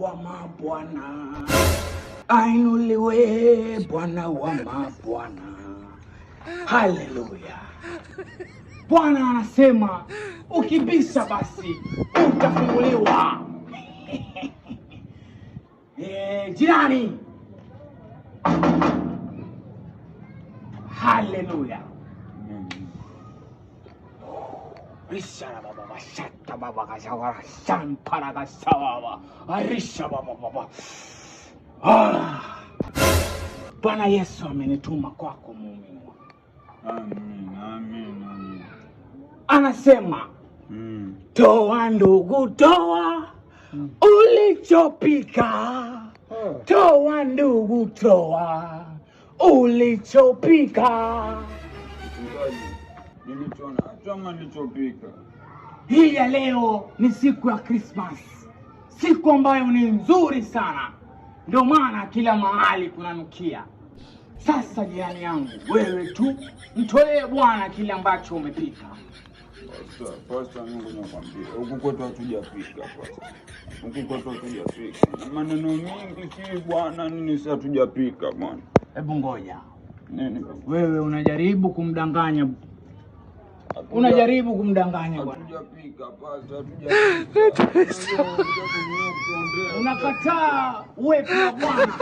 wa mabwana, ainuliwe Bwana wa mabwana. Haleluya. Bwana anasema ukibisha basi utafunguliwa. Jirani. Haleluya. Risha baba shata baba kashawara shampara kashawa arisha baba. Bwana Yesu amenituma kwako muumini. Amen. Anasema toa ndugu, toa ulichopika. Toa ndugu, toa ulichopika. Nilichopika. Hii ya leo ni siku ya Christmas, siku ambayo ni nzuri sana, ndio maana kila mahali kunanukia. Sasa jirani yangu, wewe tu mtolee Bwana kile ambacho umepika. Pastor, Mungu nakwambia, huku kwetu hatujapika pastor. Huku kwetu hatujapika. Maneno mingi si Bwana, nini si hatujapika bwana. Hebu ngoja. Nini? Wewe unajaribu kumdanganya. Unajaribu kumdanganya bwana. Hatujapika pastor, hatujapika. Unakataa uwepo wa Bwana.